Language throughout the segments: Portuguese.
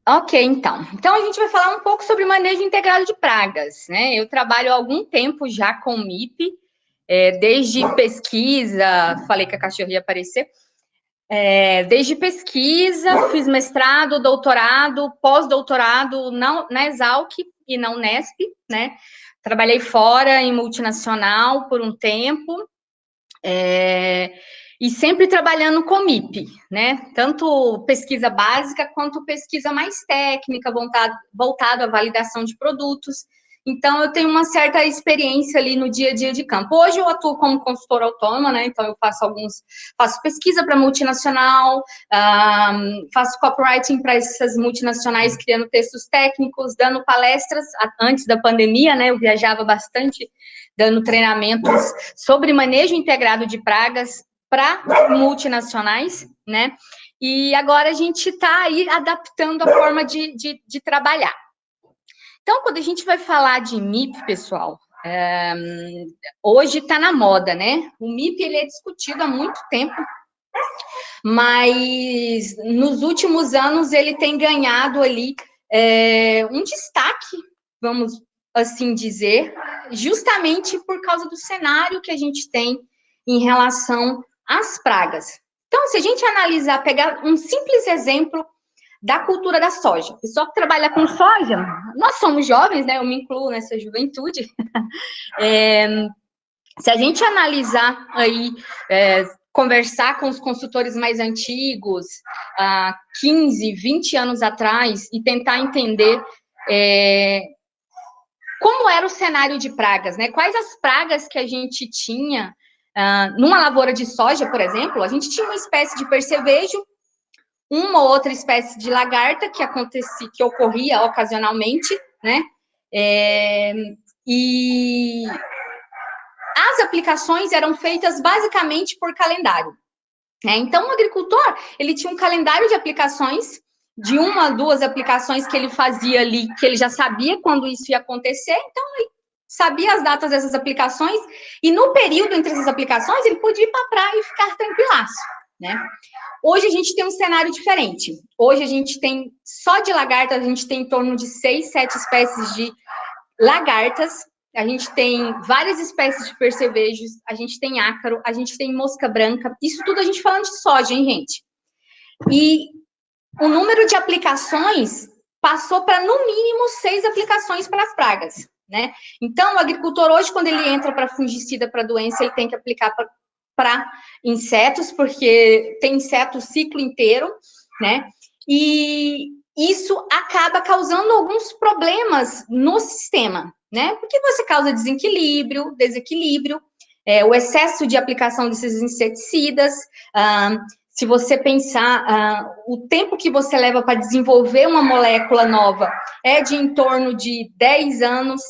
Ok, então. Então, a gente vai falar um pouco sobre manejo integrado de pragas, né? Eu trabalho há algum tempo já com MIP, desde pesquisa, falei que a cachorra ia aparecer, desde pesquisa, fiz mestrado, doutorado, pós-doutorado na Exalc e na Unesp, né? Trabalhei fora, em multinacional, por um tempo, e sempre trabalhando com MIP, né? Tanto pesquisa básica quanto pesquisa mais técnica, voltado à validação de produtos. Então, eu tenho uma certa experiência ali no dia a dia de campo. Hoje eu atuo como consultora autônoma, né? Então, eu faço pesquisa para multinacional, faço copywriting para essas multinacionais, criando textos técnicos, dando palestras antes da pandemia, né? Eu viajava bastante, dando treinamentos sobre manejo integrado de pragas para multinacionais, né? E agora a gente está aí adaptando a forma de trabalhar. Então, quando a gente vai falar de MIP, pessoal, hoje está na moda, né? O MIP ele é discutido há muito tempo, mas nos últimos anos ele tem ganhado ali um destaque, vamos assim dizer, justamente por causa do cenário que a gente tem em relação às pragas. Então, se a gente analisar, pegar um simples exemplo da cultura da soja. O pessoal que trabalha com soja, nós somos jovens, né? Eu me incluo nessa juventude. Se a gente analisar aí, conversar com os consultores mais antigos, há 15, 20 anos atrás, e tentar entender como era o cenário de pragas, né? Quais as pragas que a gente tinha numa lavoura de soja, por exemplo, a gente tinha uma espécie de percevejo, uma ou outra espécie de lagarta que ocorria ocasionalmente, né? E as aplicações eram feitas basicamente por calendário, né? Então, o agricultor, ele tinha um calendário de aplicações, de uma, duas aplicações que ele fazia ali, que ele já sabia quando isso ia acontecer, então ele sabia as datas dessas aplicações, e no período entre essas aplicações, ele podia ir para a praia e ficar tranquilaço, né? Hoje a gente tem um cenário diferente. Hoje a gente tem, só de lagarta, a gente tem em torno de 6, 7 espécies de lagartas, a gente tem várias espécies de percevejos, a gente tem ácaro, a gente tem mosca branca, isso tudo a gente falando de soja, hein, gente? E o número de aplicações passou para, no mínimo, 6 aplicações para as pragas, né? Então, o agricultor hoje, quando ele entra para fungicida, para doença, ele tem que aplicar para insetos, porque tem inseto o ciclo inteiro, né? E isso acaba causando alguns problemas no sistema, né? Porque você causa desequilíbrio, o excesso de aplicação desses inseticidas. Se você pensar, o tempo que você leva para desenvolver uma molécula nova é de em torno de 10 anos,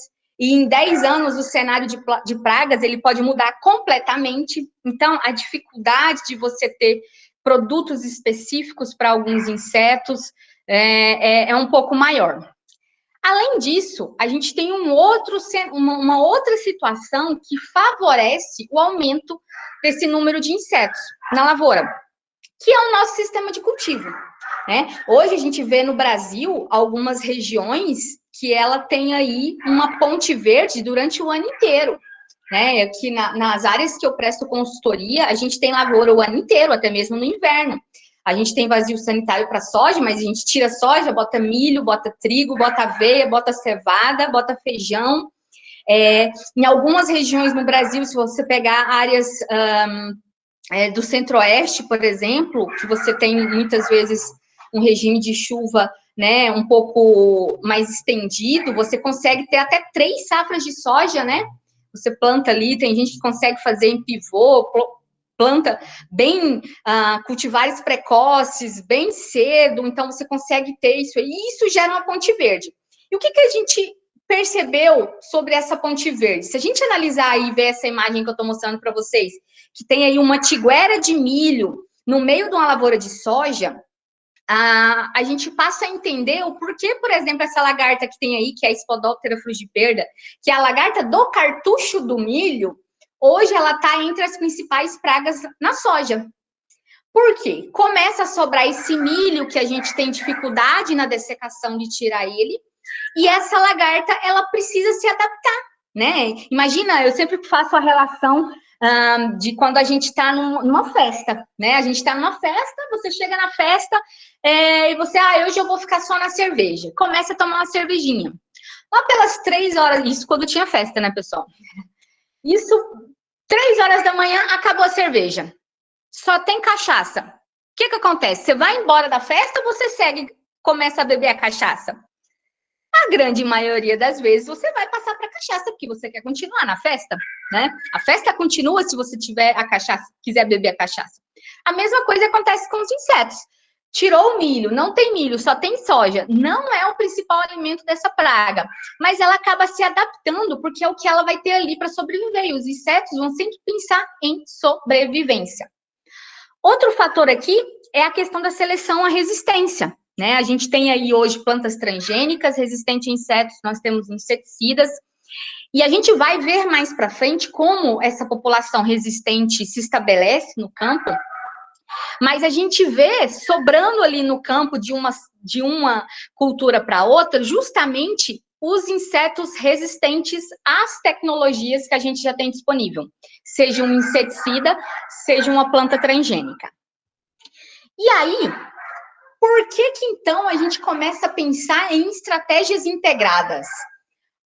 e em 10 anos o cenário de pragas ele pode mudar completamente. Então, a dificuldade de você ter produtos específicos para alguns insetos é um pouco maior. Além disso, a gente tem uma outra situação que favorece o aumento desse número de insetos na lavoura, que é o nosso sistema de cultivo, né? Hoje a gente vê no Brasil algumas regiões que ela tem aí uma ponte verde durante o ano inteiro, né? Aqui nas áreas que eu presto consultoria, a gente tem lavoura o ano inteiro, até mesmo no inverno. A gente tem vazio sanitário para soja, mas a gente tira soja, bota milho, bota trigo, bota aveia, bota cevada, bota feijão. Em algumas regiões no Brasil, se você pegar áreas do centro-oeste, por exemplo, que você tem muitas vezes um regime de chuva, né, um pouco mais estendido, você consegue ter até 3 safras de soja, né? Você planta ali, tem gente que consegue fazer em pivô, planta bem, cultivares precoces, bem cedo, então você consegue ter isso aí, e isso gera uma ponte verde. E o que a gente percebeu sobre essa ponte verde? Se a gente analisar e ver essa imagem que eu estou mostrando para vocês, que tem aí uma tiguera de milho no meio de uma lavoura de soja, a gente passa a entender o porquê, por exemplo, essa lagarta que tem aí, que é a Spodoptera frugiperda, que é a lagarta do cartucho do milho, hoje ela está entre as principais pragas na soja. Por quê? Começa a sobrar esse milho que a gente tem dificuldade na dessecação de tirar ele, e essa lagarta, ela precisa se adaptar, né? Imagina, eu sempre faço a relação de quando a gente está numa festa, né? A gente está numa festa, você chega na festa e você, hoje eu vou ficar só na cerveja. Começa a tomar uma cervejinha. Lá pelas 3 horas, isso quando tinha festa, né, pessoal? Isso, 3 horas da manhã, acabou a cerveja. Só tem cachaça. O que acontece? Você vai embora da festa ou você segue, começa a beber a cachaça? A grande maioria das vezes você vai passar para cachaça, porque você quer continuar na festa, né? A festa continua se você tiver a cachaça, quiser beber a cachaça. A mesma coisa acontece com os insetos. Tirou o milho, não tem milho, só tem soja. Não é o principal alimento dessa praga, mas ela acaba se adaptando, porque é o que ela vai ter ali para sobreviver. E os insetos vão sempre pensar em sobrevivência. Outro fator aqui é a questão da seleção à resistência, né? A gente tem aí hoje plantas transgênicas resistentes a insetos, nós temos inseticidas, e a gente vai ver mais para frente como essa população resistente se estabelece no campo, mas a gente vê sobrando ali no campo de uma cultura para outra, justamente os insetos resistentes às tecnologias que a gente já tem disponível, seja um inseticida, seja uma planta transgênica. E aí, por que então a gente começa a pensar em estratégias integradas?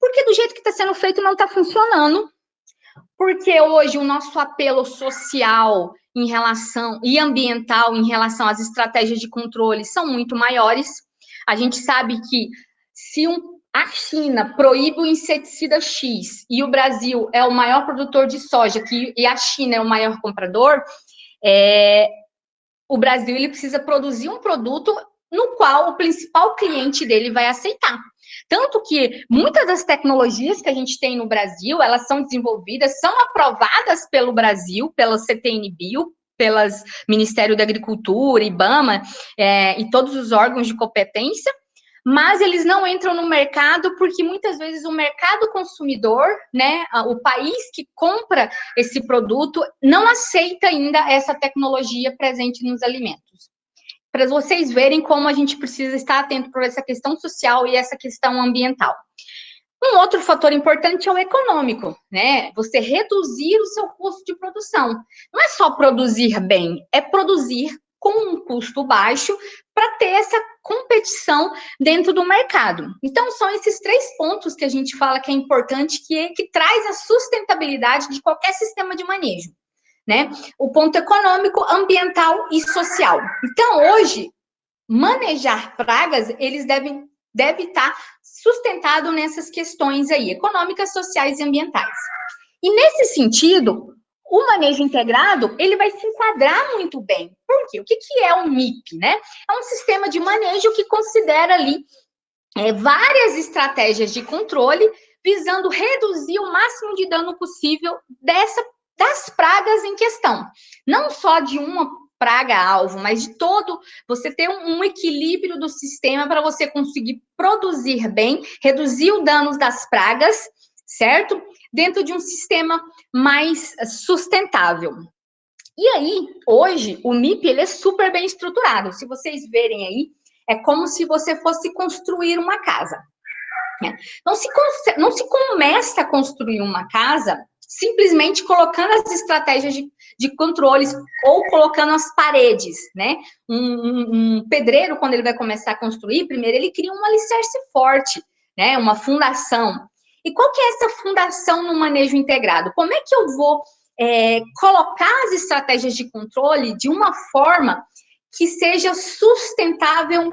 Porque do jeito que está sendo feito não está funcionando. Porque hoje o nosso apelo social em relação e ambiental em relação às estratégias de controle são muito maiores. A gente sabe que se a China proíbe o inseticida X e o Brasil é o maior produtor de soja e a China é o maior comprador, o Brasil ele precisa produzir um produto no qual o principal cliente dele vai aceitar. Tanto que muitas das tecnologias que a gente tem no Brasil, elas são desenvolvidas, são aprovadas pelo Brasil, pela CTN-Bio, pelas Ministério da Agricultura, IBAMA, e todos os órgãos de competência, mas eles não entram no mercado porque muitas vezes o mercado consumidor, né, o país que compra esse produto, não aceita ainda essa tecnologia presente nos alimentos. Para vocês verem como a gente precisa estar atento por essa questão social e essa questão ambiental. Um outro fator importante é o econômico, né? Você reduzir o seu custo de produção. Não é só produzir bem, é produzir com um custo baixo para ter essa competição dentro do mercado. Então, são esses 3 pontos que a gente fala que é importante, que traz a sustentabilidade de qualquer sistema de manejo, né? O ponto econômico, ambiental e social. Então, hoje, manejar pragas, eles devem estar sustentado nessas questões aí, econômicas, sociais e ambientais. E nesse sentido, o manejo integrado, ele vai se enquadrar muito bem. Por quê? O que é o MIP, né? É um sistema de manejo que considera ali várias estratégias de controle, visando reduzir o máximo de dano possível das pragas em questão. Não só de uma praga-alvo, mas de todo, você ter um equilíbrio do sistema para você conseguir produzir bem, reduzir o dano das pragas, certo? Dentro de um sistema mais sustentável. E aí, hoje, o MIP, ele é super bem estruturado. Se vocês verem aí, é como se você fosse construir uma casa. Não se começa a construir uma casa simplesmente colocando as estratégias de controles ou colocando as paredes, né? Um pedreiro, quando ele vai começar a construir, primeiro ele cria um alicerce forte, né? Uma fundação. E qual que é essa fundação no manejo integrado? Como é que eu vou colocar as estratégias de controle de uma forma que seja sustentável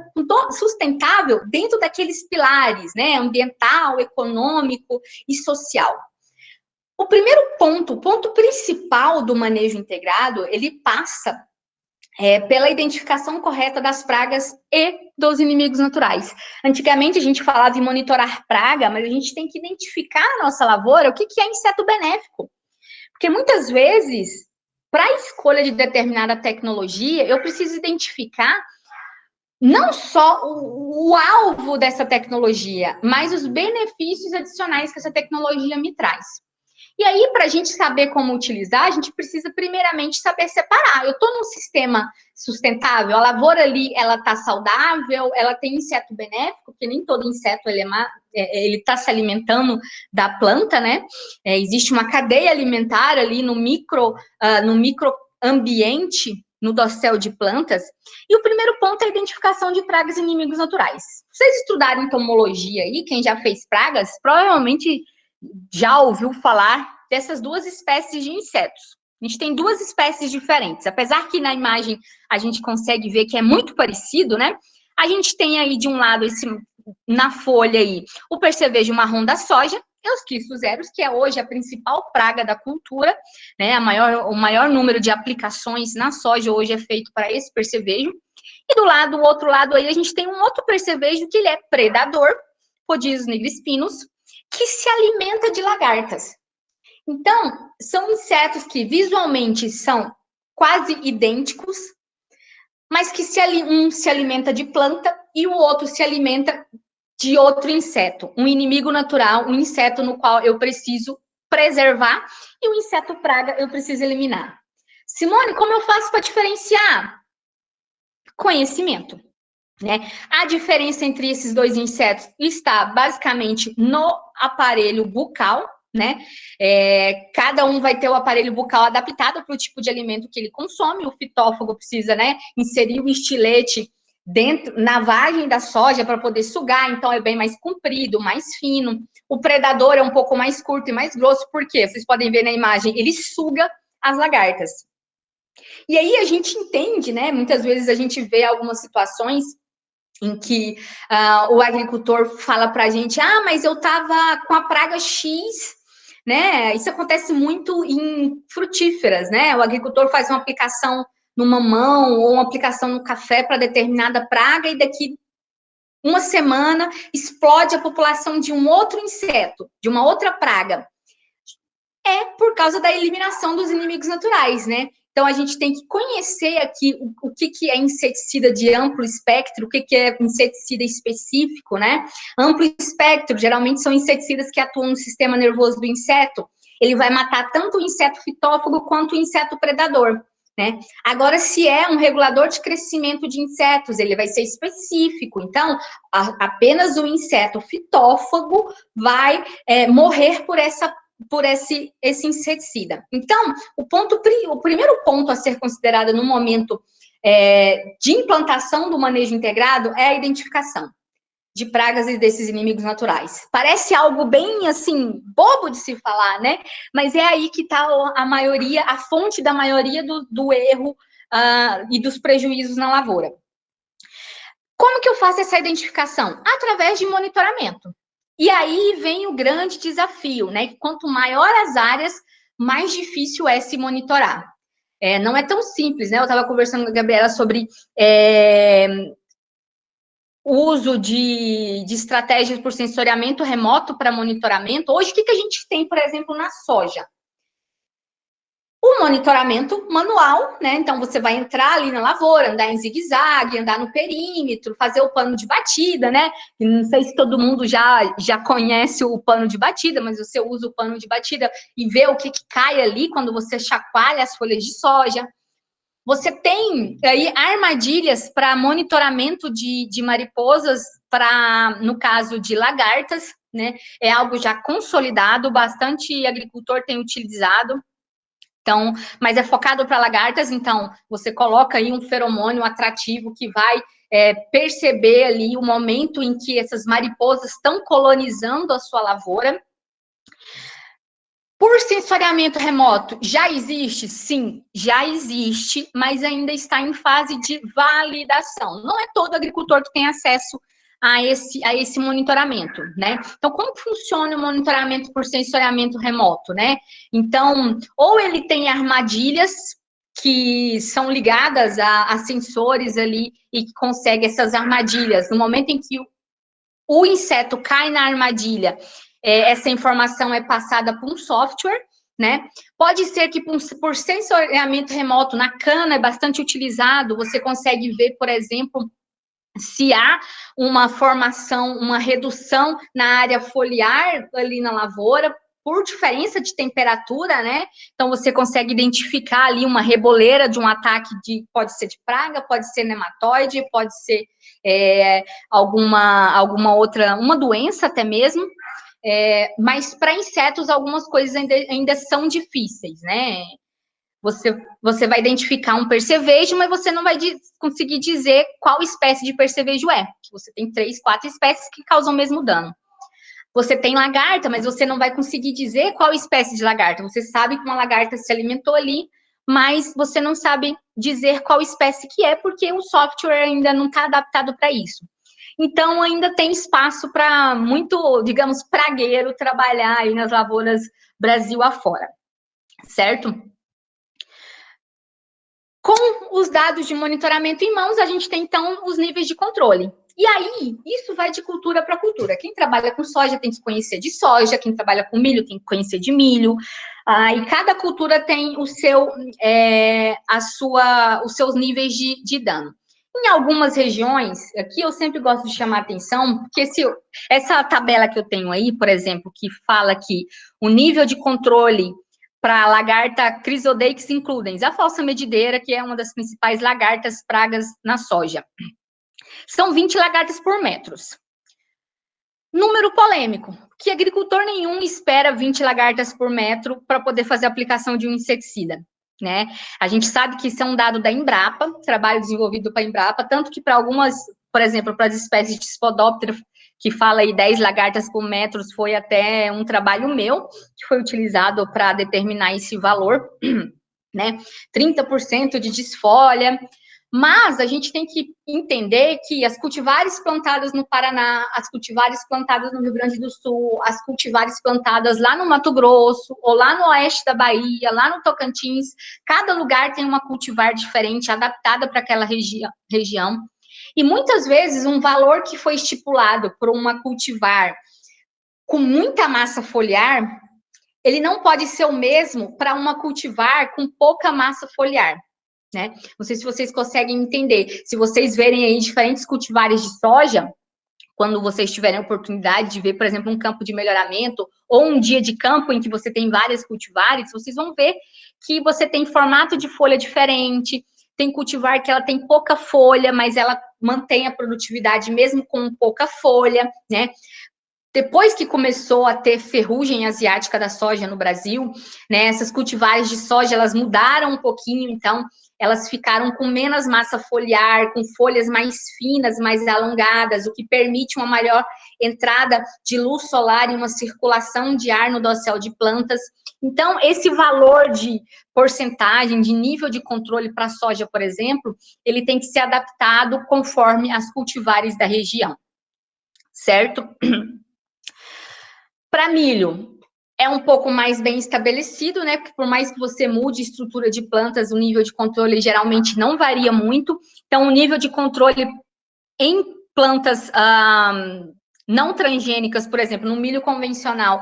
dentro daqueles pilares, né? Ambiental, econômico e social. O primeiro ponto, o ponto principal do manejo integrado, ele passa pela identificação correta das pragas e dos inimigos naturais. Antigamente a gente falava em monitorar praga, mas a gente tem que identificar na nossa lavoura o que é inseto benéfico. Porque muitas vezes, para a escolha de determinada tecnologia, eu preciso identificar não só o alvo dessa tecnologia, mas os benefícios adicionais que essa tecnologia me traz. E aí, para a gente saber como utilizar, a gente precisa primeiramente saber separar. Eu estou num sistema sustentável, a lavoura ali, ela está saudável, ela tem inseto benéfico, porque nem todo inseto ele está se alimentando da planta, né? Existe uma cadeia alimentar ali no microambiente, no dossel de plantas. E o primeiro ponto é a identificação de pragas e inimigos naturais. Vocês estudaram entomologia aí, quem já fez pragas, provavelmente já ouviu falar dessas duas espécies de insetos. A gente tem duas espécies diferentes, apesar que na imagem a gente consegue ver que é muito parecido, né? A gente tem aí de um lado, na folha aí, o percevejo marrom da soja, e os quistozeros, que é hoje a principal praga da cultura, né? O maior número de aplicações na soja hoje é feito para esse percevejo. E do outro lado aí, a gente tem um outro percevejo que ele é predador, Podilus nigrispinus, que se alimenta de lagartas. Então, são insetos que visualmente são quase idênticos, mas que um se alimenta de planta e o outro se alimenta de outro inseto, um inimigo natural, um inseto no qual eu preciso preservar e o inseto praga eu preciso eliminar. Simone, como eu faço para diferenciar? Conhecimento. Né? A diferença entre esses dois insetos está basicamente no aparelho bucal, né? Cada um vai ter o aparelho bucal adaptado para o tipo de alimento que ele consome. O fitófago precisa, né, inserir o estilete na vagem da soja para poder sugar, então é bem mais comprido, mais fino. O predador é um pouco mais curto e mais grosso, porque vocês podem ver na imagem, ele suga as lagartas. E aí a gente entende, né? Muitas vezes a gente vê algumas situações em que o agricultor fala para a gente, mas eu estava com a praga X, né? Isso acontece muito em frutíferas, né? O agricultor faz uma aplicação no mamão ou uma aplicação no café para determinada praga e daqui uma semana explode a população de um outro inseto, de uma outra praga. É por causa da eliminação dos inimigos naturais, né? Então, a gente tem que conhecer aqui o que é inseticida de amplo espectro, o que é inseticida específico, né? Amplo espectro, geralmente são inseticidas que atuam no sistema nervoso do inseto. Ele vai matar tanto o inseto fitófago quanto o inseto predador, né? Agora, se é um regulador de crescimento de insetos, ele vai ser específico. Então, apenas o inseto fitófago vai morrer por esse inseticida. Então, o primeiro ponto a ser considerado no momento de implantação do manejo integrado é a identificação de pragas e desses inimigos naturais. Parece algo bem, assim, bobo de se falar, né? Mas é aí que está a fonte da maioria do erro e dos prejuízos na lavoura. Como que eu faço essa identificação? Através de monitoramento. E aí vem o grande desafio, né? Quanto maior as áreas, mais difícil é se monitorar. Não é tão simples, né? Eu estava conversando com a Gabriela sobre o uso de estratégias por sensoriamento remoto para monitoramento. Hoje, o que a gente tem, por exemplo, na soja? O monitoramento manual, né? Então, você vai entrar ali na lavoura, andar em zigue-zague, andar no perímetro, fazer o pano de batida, né? Não sei se todo mundo já conhece o pano de batida, mas você usa o pano de batida e vê o que cai ali quando você chacoalha as folhas de soja. Você tem aí armadilhas para monitoramento de mariposas, no caso de lagartas, né? É algo já consolidado, bastante agricultor tem utilizado. Então, mas é focado para lagartas, então você coloca aí um feromônio atrativo que vai perceber ali o momento em que essas mariposas estão colonizando a sua lavoura. Por sensoriamento remoto, já existe? Sim, já existe, mas ainda está em fase de validação. Não é todo agricultor que tem acesso a esse monitoramento, né? Então, como funciona o monitoramento por sensoriamento remoto, né? Então, ou ele tem armadilhas que são ligadas a sensores ali e que consegue essas armadilhas. No momento em que o inseto cai na armadilha, essa informação é passada por um software, né? Pode ser que por sensoriamento remoto, na cana é bastante utilizado, você consegue ver, por exemplo, se há uma formação, uma redução na área foliar ali na lavoura, por diferença de temperatura, né? Então, você consegue identificar ali uma reboleira de um ataque pode ser de praga, pode ser nematóide, pode ser alguma outra, uma doença até mesmo. Mas para insetos, algumas coisas ainda são difíceis, né? Você vai identificar um percevejo, mas você não vai conseguir dizer qual espécie de percevejo é. Você tem 3, 4 espécies que causam o mesmo dano. Você tem lagarta, mas você não vai conseguir dizer qual espécie de lagarta. Você sabe que uma lagarta se alimentou ali, mas você não sabe dizer qual espécie que é, porque o software ainda não está adaptado para isso. Então, ainda tem espaço para muito, digamos, pragueiro trabalhar aí nas lavouras Brasil afora, certo? Com os dados de monitoramento em mãos, a gente tem, então, os níveis de controle. E aí, isso vai de cultura para cultura. Quem trabalha com soja tem que conhecer de soja, quem trabalha com milho tem que conhecer de milho. E cada cultura tem os seus níveis de dano. Em algumas regiões, aqui eu sempre gosto de chamar atenção, porque essa tabela que eu tenho aí, por exemplo, que fala que o nível de controle para a lagarta Chrysodeix includens, a falsa medideira, que é uma das principais lagartas pragas na soja. São 20 lagartas por metro. Número polêmico, que agricultor nenhum espera 20 lagartas por metro para poder fazer a aplicação de um inseticida, né? A gente sabe que isso é um dado da Embrapa, trabalho desenvolvido para a Embrapa, tanto que para algumas, por exemplo, para as espécies de Spodoptera, que fala aí 10 lagartas por metro, foi até um trabalho meu, que foi utilizado para determinar esse valor, né? 30% de desfolha. Mas a gente tem que entender que as cultivares plantadas no Paraná, as cultivares plantadas no Rio Grande do Sul, as cultivares plantadas lá no Mato Grosso, ou lá no oeste da Bahia, lá no Tocantins, cada lugar tem uma cultivar diferente, adaptada para aquela região. E muitas vezes um valor que foi estipulado por uma cultivar com muita massa foliar, ele não pode ser o mesmo para uma cultivar com pouca massa foliar, né? Não sei se vocês conseguem entender. Se vocês verem aí diferentes cultivares de soja, quando vocês tiverem a oportunidade de ver, por exemplo, um campo de melhoramento ou um dia de campo em que você tem várias cultivares, vocês vão ver que você tem formato de folha diferente, tem cultivar que ela tem pouca folha, mas ela mantém a produtividade mesmo com pouca folha, né? Depois que começou a ter ferrugem asiática da soja no Brasil, né, essas cultivares de soja, elas mudaram um pouquinho, então, elas ficaram com menos massa foliar, com folhas mais finas, mais alongadas, o que permite uma maior entrada de luz solar e uma circulação de ar no dossel de plantas. Então, esse valor de porcentagem, de nível de controle para a soja, por exemplo, ele tem que ser adaptado conforme as cultivares da região, certo? Para milho, é um pouco mais bem estabelecido, né? Porque por mais que você mude estrutura de plantas, o nível de controle geralmente não varia muito. Então, o nível de controle em plantas não transgênicas, por exemplo, no milho convencional,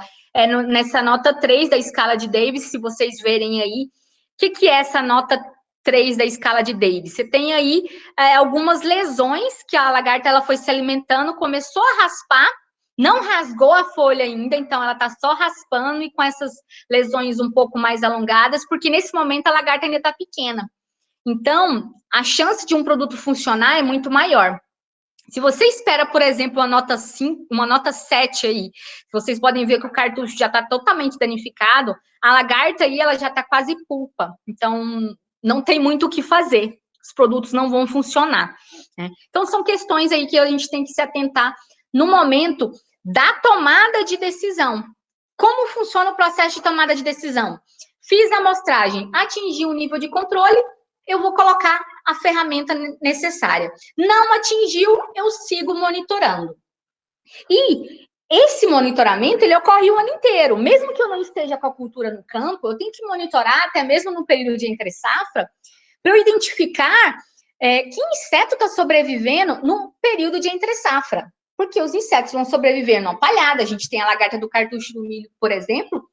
nessa nota 3 da escala de Davis, se vocês verem aí, o que é essa nota 3 da escala de Davis? Você tem aí algumas lesões que a lagarta ela foi se alimentando, começou a raspar, não rasgou a folha ainda, então ela está só raspando e com essas lesões um pouco mais alongadas, porque nesse momento a lagarta ainda está pequena. Então, a chance de um produto funcionar é muito maior. Se você espera, por exemplo, uma nota 5, uma nota 7 aí, vocês podem ver que o cartucho já está totalmente danificado, a lagarta aí ela já está quase pulpa. Então, não tem muito o que fazer. Os produtos não vão funcionar, né? Então, são questões aí que a gente tem que se atentar no momento da tomada de decisão. Como funciona o processo de tomada de decisão? Fiz a amostragem, atingi o nível de controle, eu vou colocar a ferramenta necessária. Não atingiu, eu sigo monitorando. E esse monitoramento, ele ocorre o ano inteiro. Mesmo que eu não esteja com a cultura no campo, eu tenho que monitorar, até mesmo no período de entre-safra, para eu identificar que inseto está sobrevivendo no período de entre-safra. Porque os insetos vão sobreviver numa palhada. A gente tem a lagarta do cartucho do milho, por exemplo,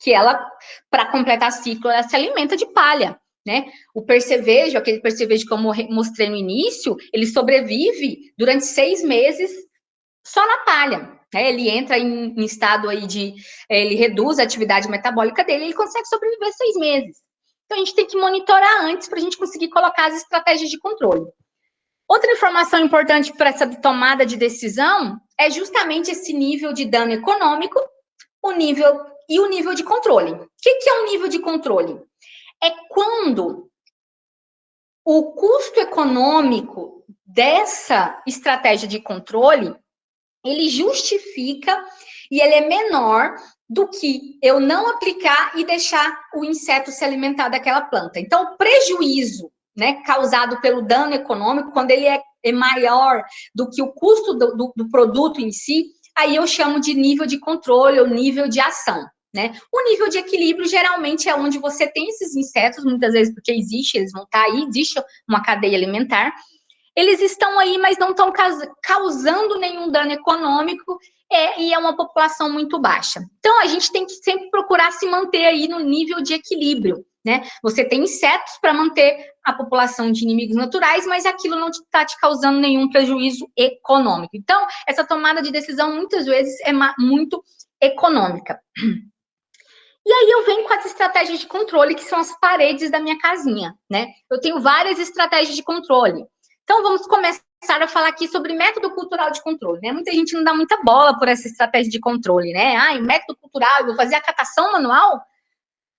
que ela, para completar ciclo, ela se alimenta de palha, né? O percevejo, aquele percevejo que eu mostrei no início, ele sobrevive durante 6 meses só na palha. né? Ele entra em estado aí ele reduz a atividade metabólica dele, ele consegue sobreviver 6 meses. Então, a gente tem que monitorar antes para a gente conseguir colocar as estratégias de controle. Outra informação importante para essa tomada de decisão é justamente esse nível de dano econômico, o nível de controle. O que é um nível de controle? É quando o custo econômico dessa estratégia de controle, ele justifica e ele é menor do que eu não aplicar e deixar o inseto se alimentar daquela planta. Então, o prejuízo, né, causado pelo dano econômico, quando ele é maior do que o custo do produto em si, aí eu chamo de nível de controle ou nível de ação, né? O nível de equilíbrio geralmente é onde você tem esses insetos, muitas vezes porque eles vão estar aí, existe uma cadeia alimentar, eles estão aí, mas não estão causando nenhum dano econômico, e é uma população muito baixa. Então, a gente tem que sempre procurar se manter aí no nível de equilíbrio, né? Você tem insetos para manter a população de inimigos naturais, mas aquilo não está te causando nenhum prejuízo econômico. Então, essa tomada de decisão, muitas vezes, é muito econômica. E aí eu venho com as estratégias de controle, que são as paredes da minha casinha, né? Eu tenho várias estratégias de controle. Então, vamos começar a falar aqui sobre método cultural de controle, né? Muita gente não dá muita bola por essa estratégia de controle, né? Método cultural, eu vou fazer a catação manual?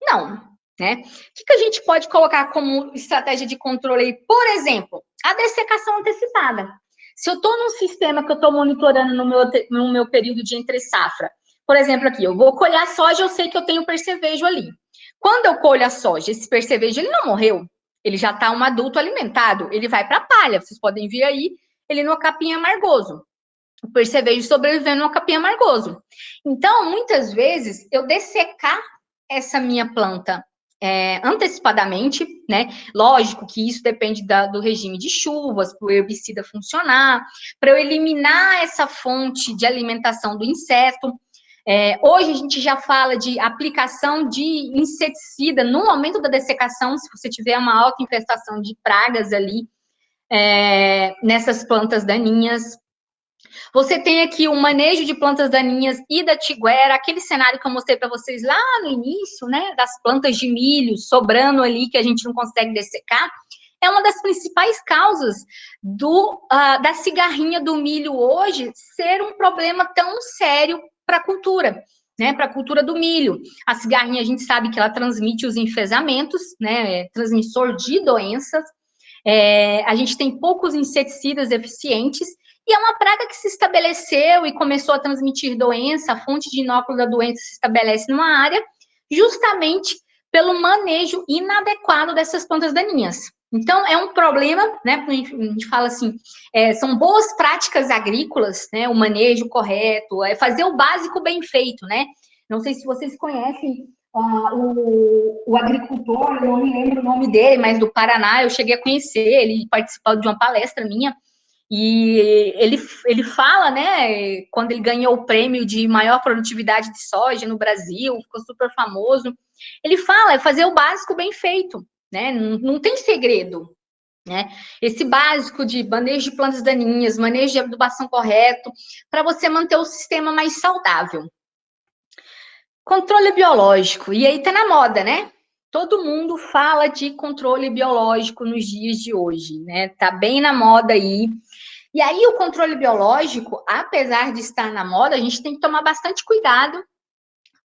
Não, né? O que a gente pode colocar como estratégia de controle aí? Por exemplo, a dessecação antecipada. Se eu estou num sistema que eu estou monitorando no meu período de entre-safra, por exemplo, aqui, eu vou colher a soja, eu sei que eu tenho percevejo ali. Quando eu colho a soja, esse percevejo, ele não morreu. Ele já está um adulto alimentado, ele vai para a palha. Vocês podem ver aí, ele no capim amargoso. O percevejo sobrevivendo no capim amargoso. Então, muitas vezes, eu dessecar essa minha planta antecipadamente, né? Lógico que isso depende do regime de chuvas, para o herbicida funcionar, para eu eliminar essa fonte de alimentação do inseto. Hoje a gente já fala de aplicação de inseticida no momento da dessecação, se você tiver uma alta infestação de pragas ali nessas plantas daninhas. Você tem aqui o manejo de plantas daninhas e da tiguera, aquele cenário que eu mostrei para vocês lá no início, né, das plantas de milho sobrando ali que a gente não consegue dessecar, é uma das principais causas da cigarrinha do milho hoje ser um problema tão sério para a cultura, né, para a cultura do milho. A cigarrinha, a gente sabe que ela transmite os enfesamentos, né, transmissor de doenças. A gente tem poucos inseticidas eficientes, e é uma praga que se estabeleceu e começou a transmitir doença, a fonte de inóculo da doença se estabelece numa área, justamente pelo manejo inadequado dessas plantas daninhas. Então, é um problema, né? A gente fala assim, são boas práticas agrícolas, né? O manejo correto, fazer o básico bem feito, né? Não sei se vocês conhecem o agricultor, eu não me lembro o nome dele, mas do Paraná, eu cheguei a conhecer, ele participou de uma palestra minha, e ele fala, né, quando ele ganhou o prêmio de maior produtividade de soja no Brasil, ficou super famoso, ele fala, fazer o básico bem feito, né, não tem segredo, né, esse básico de manejo de plantas daninhas, manejo de adubação correto, para você manter o sistema mais saudável. Controle biológico, e aí tá na moda, né? Todo mundo fala de controle biológico nos dias de hoje, né? Tá bem na moda aí. E aí o controle biológico, apesar de estar na moda, a gente tem que tomar bastante cuidado,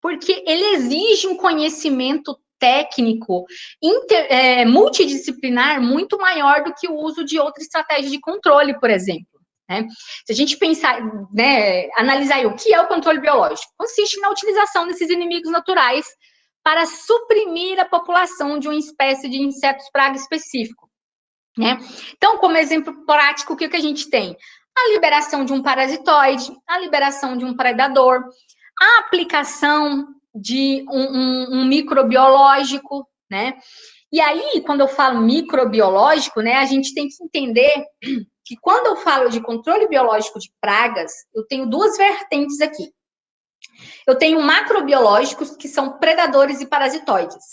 porque ele exige um conhecimento técnico, multidisciplinar, muito maior do que o uso de outra estratégia de controle, por exemplo. Né? Se a gente pensar, né, analisar aí, o que é o controle biológico? Consiste na utilização desses inimigos naturais para suprimir a população de uma espécie de insetos praga específico. Né? Então, como exemplo prático, o que a gente tem? A liberação de um parasitoide, a liberação de um predador, a aplicação de um microbiológico, né? E aí, quando eu falo microbiológico, né, a gente tem que entender que quando eu falo de controle biológico de pragas, eu tenho duas vertentes aqui. Eu tenho macrobiológicos, que são predadores e parasitoides.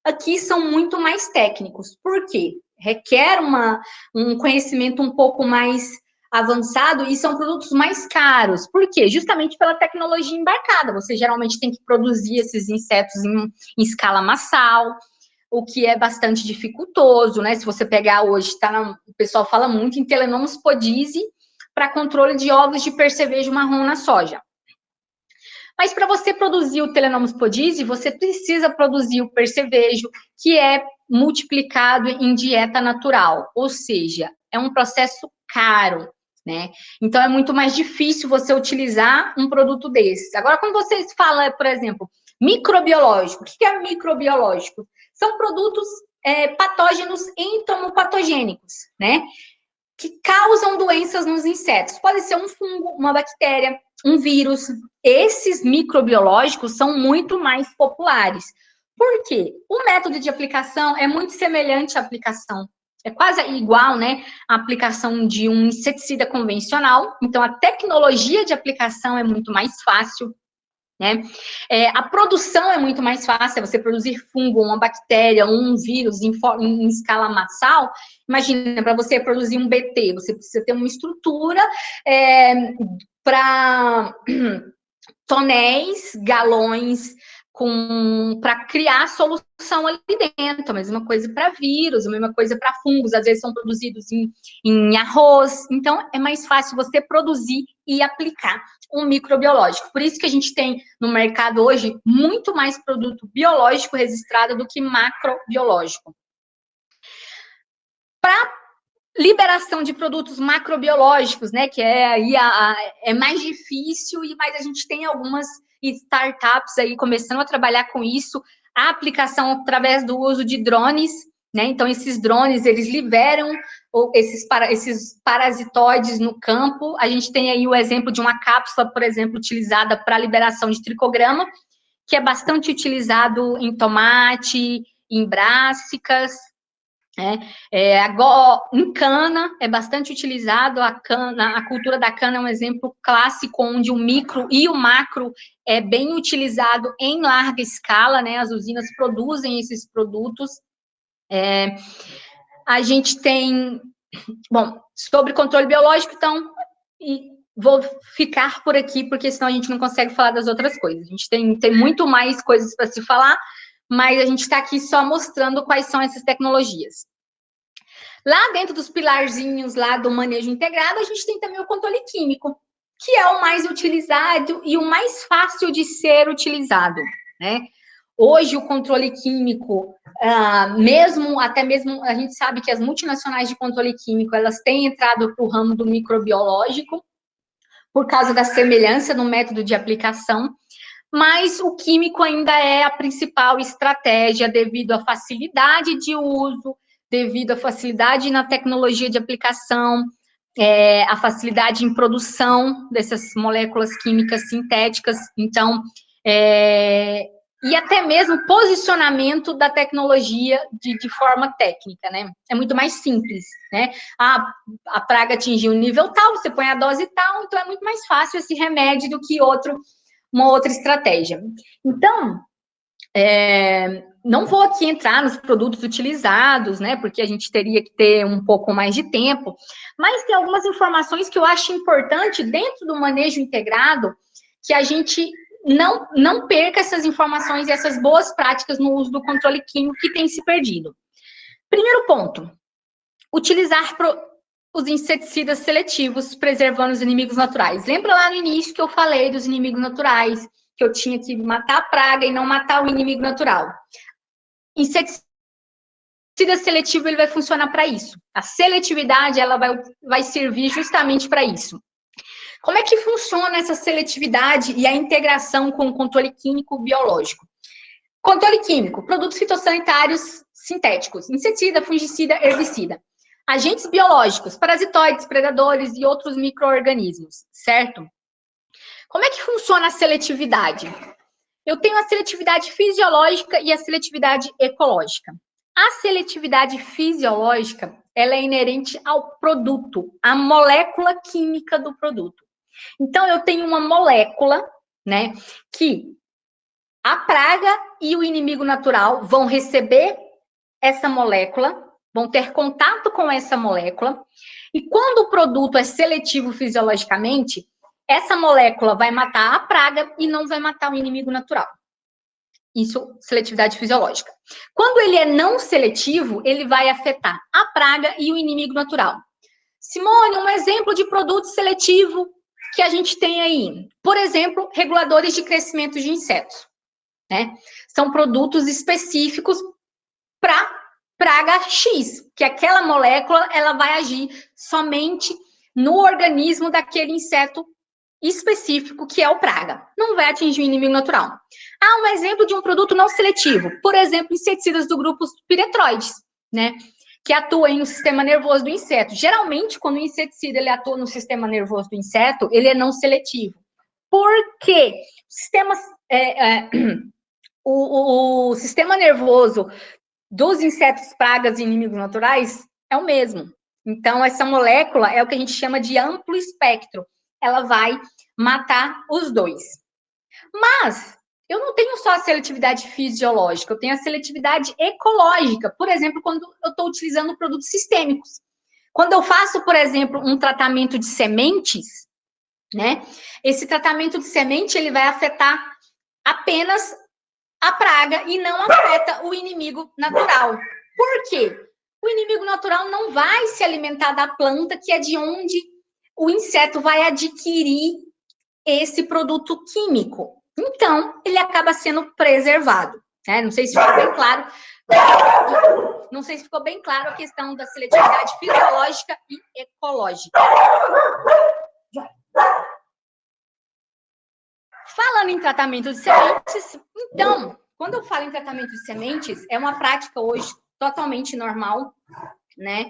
Aqui são muito mais técnicos. Por quê? Requer um conhecimento um pouco mais avançado e são produtos mais caros. Por quê? Justamente pela tecnologia embarcada. Você geralmente tem que produzir esses insetos em escala massal, o que é bastante dificultoso, né? Se você pegar hoje, o pessoal fala muito em Telenomus podise para controle de ovos de percevejo marrom na soja. Mas para você produzir o Telenomus podise, você precisa produzir o percevejo, que é multiplicado em dieta natural, ou seja, é um processo caro, né? Então é muito mais difícil você utilizar um produto desses. Agora, quando vocês falam, por exemplo, microbiológico, o que é microbiológico? São produtos patógenos entomopatogênicos, né? Que causam doenças nos insetos. Pode ser um fungo, uma bactéria, um vírus. Esses microbiológicos são muito mais populares. Por quê? O método de aplicação é muito semelhante à aplicação. É quase igual, né, à aplicação de um inseticida convencional. Então, a tecnologia de aplicação é muito mais fácil, né? A produção é muito mais fácil, você produzir fungo, uma bactéria, um vírus em escala massal. Imagina, para você produzir um BT, você precisa ter uma estrutura para tonéis, galões, para criar solução ali dentro. A mesma coisa para vírus, a mesma coisa para fungos, às vezes são produzidos em arroz. Então, é mais fácil você produzir e aplicar um microbiológico. Por isso que a gente tem no mercado hoje muito mais produto biológico registrado do que macrobiológico. Para liberação de produtos macrobiológicos, né, que é mais difícil, mas a gente tem algumas startups aí começando a trabalhar com isso, a aplicação através do uso de drones, né? Então, esses drones, eles liberam esses parasitoides no campo. A gente tem aí o exemplo de uma cápsula, por exemplo, utilizada para liberação de tricograma, que é bastante utilizado em tomate, em brássicas, em cana, é bastante utilizado. A cultura da cana é um exemplo clássico, onde o micro e o macro é bem utilizado em larga escala, né? As usinas produzem esses produtos. A gente tem, sobre controle biológico, então, vou ficar por aqui, porque senão a gente não consegue falar das outras coisas. A gente tem muito mais coisas para se falar, mas a gente está aqui só mostrando quais são essas tecnologias. Lá dentro dos pilarzinhos lá do manejo integrado, a gente tem também o controle químico, que é o mais utilizado e o mais fácil de ser utilizado, né? Hoje, o controle químico, até mesmo, a gente sabe que as multinacionais de controle químico, elas têm entrado para o ramo do microbiológico, por causa da semelhança no método de aplicação, mas o químico ainda é a principal estratégia devido à facilidade de uso, devido à facilidade na tecnologia de aplicação, a facilidade em produção dessas moléculas químicas sintéticas. Então, e até mesmo posicionamento da tecnologia de forma técnica, né? É muito mais simples, né? A praga atingiu um nível tal, você põe a dose tal, então é muito mais fácil esse remédio do que uma outra estratégia. Então, não vou aqui entrar nos produtos utilizados, né, porque a gente teria que ter um pouco mais de tempo, mas tem algumas informações que eu acho importante dentro do manejo integrado, que a gente não perca essas informações e essas boas práticas no uso do controle químico que tem se perdido. Primeiro ponto, utilizar os inseticidas seletivos, preservando os inimigos naturais. Lembra lá no início que eu falei dos inimigos naturais, que eu tinha que matar a praga e não matar o inimigo natural. Inseticida seletivo, ele vai funcionar para isso. A seletividade, ela vai servir justamente para isso. Como é que funciona essa seletividade e a integração com o controle químico biológico? Controle químico, produtos fitossanitários sintéticos, inseticida, fungicida, herbicida. Agentes biológicos, parasitoides, predadores e outros micro-organismos, certo? Como é que funciona a seletividade? Eu tenho a seletividade fisiológica e a seletividade ecológica. A seletividade fisiológica, ela é inerente ao produto, à molécula química do produto. Então, eu tenho uma molécula, né, que a praga e o inimigo natural vão receber essa molécula, vão ter contato com essa molécula, e quando o produto é seletivo fisiologicamente, essa molécula vai matar a praga e não vai matar o inimigo natural. Isso, seletividade fisiológica. Quando ele é não seletivo, ele vai afetar a praga e o inimigo natural. Simone, um exemplo de produto seletivo que a gente tem aí. Por exemplo, reguladores de crescimento de insetos, né? São produtos específicos para praga X, que aquela molécula ela vai agir somente no organismo daquele inseto específico, que é o praga. Não vai atingir o inimigo natural. Um exemplo de um produto não seletivo. Por exemplo, inseticidas do grupo piretroides, né? Que atua no sistema nervoso do inseto. Geralmente, quando o inseticida ele atua no sistema nervoso do inseto, ele é não seletivo. Por quê? O sistema nervoso dos insetos pragas e inimigos naturais é o mesmo. Então, essa molécula é o que a gente chama de amplo espectro. Ela vai matar os dois. Mas eu não tenho só a seletividade fisiológica, eu tenho a seletividade ecológica. Por exemplo, quando eu estou utilizando produtos sistêmicos. Quando eu faço, por exemplo, um tratamento de sementes, né? Esse tratamento de semente, ele vai afetar apenas a praga e não afeta o inimigo natural. Por quê? O inimigo natural não vai se alimentar da planta, que é de onde o inseto vai adquirir esse produto químico. Então, ele acaba sendo preservado, né? Não sei se ficou bem claro. Não sei se ficou bem claro a questão da seletividade fisiológica e ecológica. Falando em tratamento de sementes, então, quando eu falo em tratamento de sementes, é uma prática hoje totalmente normal, né?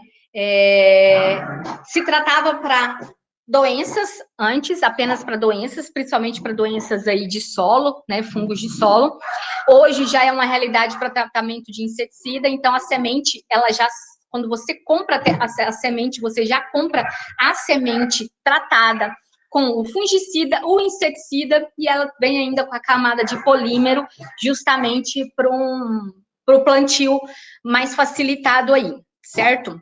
Se tratava para doenças antes, apenas para doenças, principalmente para doenças aí de solo, né, fungos de solo. Hoje já é uma realidade para tratamento de inseticida, então a semente, ela já, quando você compra a semente, você já compra a semente tratada com o fungicida, o inseticida, e ela vem ainda com a camada de polímero, justamente para o plantio mais facilitado aí, certo?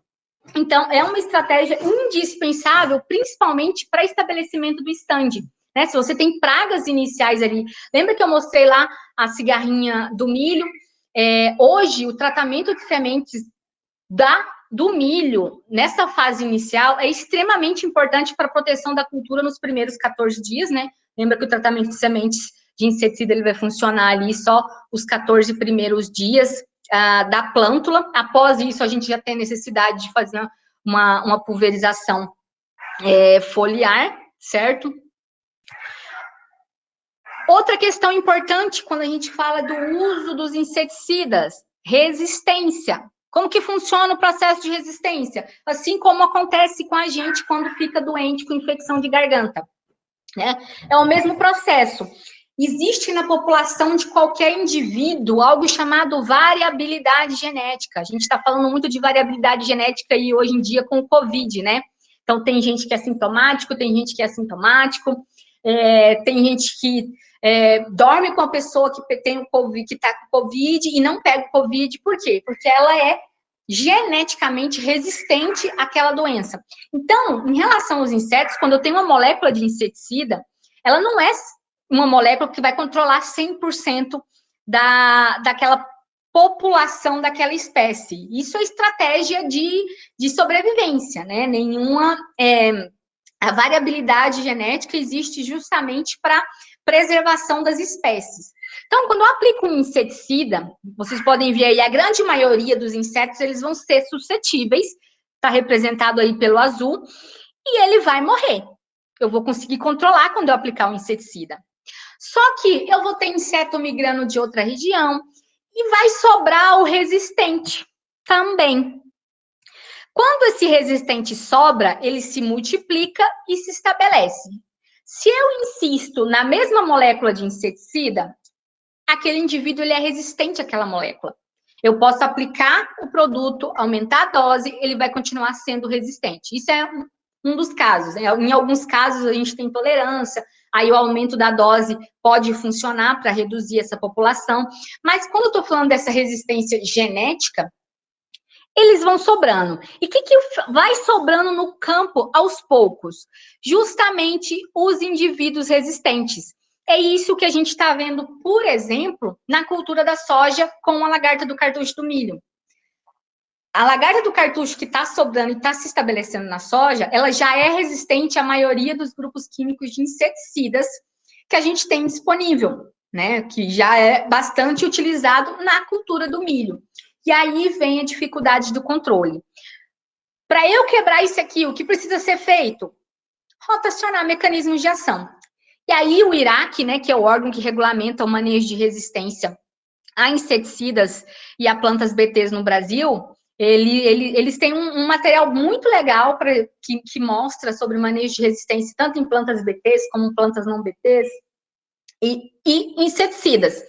Então, é uma estratégia indispensável, principalmente para estabelecimento do stand, né? Se você tem pragas iniciais ali, lembra que eu mostrei lá a cigarrinha do milho? Hoje, o tratamento de sementes do milho, nessa fase inicial, é extremamente importante para a proteção da cultura nos primeiros 14 dias, né? Lembra que o tratamento de sementes de inseticida ele vai funcionar ali só os 14 primeiros dias da plântula. Após isso, a gente já tem necessidade de fazer uma pulverização foliar, certo? Outra questão importante quando a gente fala do uso dos inseticidas, resistência. Como que funciona o processo de resistência? Assim como acontece com a gente quando fica doente com infecção de garganta, né? É o mesmo processo. Existe na população de qualquer indivíduo algo chamado variabilidade genética. A gente está falando muito de variabilidade genética aí hoje em dia com o Covid, né? Então, tem gente que é sintomático, tem gente que é assintomático, tem gente que dorme com a pessoa que tem o Covid, que está com Covid e não pega o Covid. Por quê? Porque ela é geneticamente resistente àquela doença. Então, em relação aos insetos, quando eu tenho uma molécula de inseticida, ela não é uma molécula que vai controlar 100% daquela população daquela espécie. Isso é estratégia de sobrevivência, né? A variabilidade genética existe justamente para preservação das espécies. Então, quando eu aplico um inseticida, vocês podem ver aí, a grande maioria dos insetos, eles vão ser suscetíveis, está representado aí pelo azul, e ele vai morrer. Eu vou conseguir controlar quando eu aplicar um inseticida. Só que eu vou ter inseto migrando de outra região e vai sobrar o resistente também. Quando esse resistente sobra, ele se multiplica e se estabelece. Se eu insisto na mesma molécula de inseticida, aquele indivíduo ele é resistente àquela molécula. Eu posso aplicar o produto, aumentar a dose, ele vai continuar sendo resistente. Isso é um dos casos. Em alguns casos, a gente tem intolerância, aí o aumento da dose pode funcionar para reduzir essa população. Mas quando eu estou falando dessa resistência genética, eles vão sobrando. E o que vai sobrando no campo aos poucos? Justamente os indivíduos resistentes. É isso que a gente está vendo, por exemplo, na cultura da soja com a lagarta do cartucho do milho. A lagarta do cartucho que está sobrando e está se estabelecendo na soja, ela já é resistente à maioria dos grupos químicos de inseticidas que a gente tem disponível, né? Que já é bastante utilizado na cultura do milho. E aí vem a dificuldade do controle. Para eu quebrar isso aqui, o que precisa ser feito? Rotacionar mecanismos de ação. E aí o IRAC, né, que é o órgão que regulamenta o manejo de resistência a inseticidas e a plantas BTs no Brasil, eles têm um material muito legal que mostra sobre o manejo de resistência, tanto em plantas BTs como em plantas não BTs e inseticidas.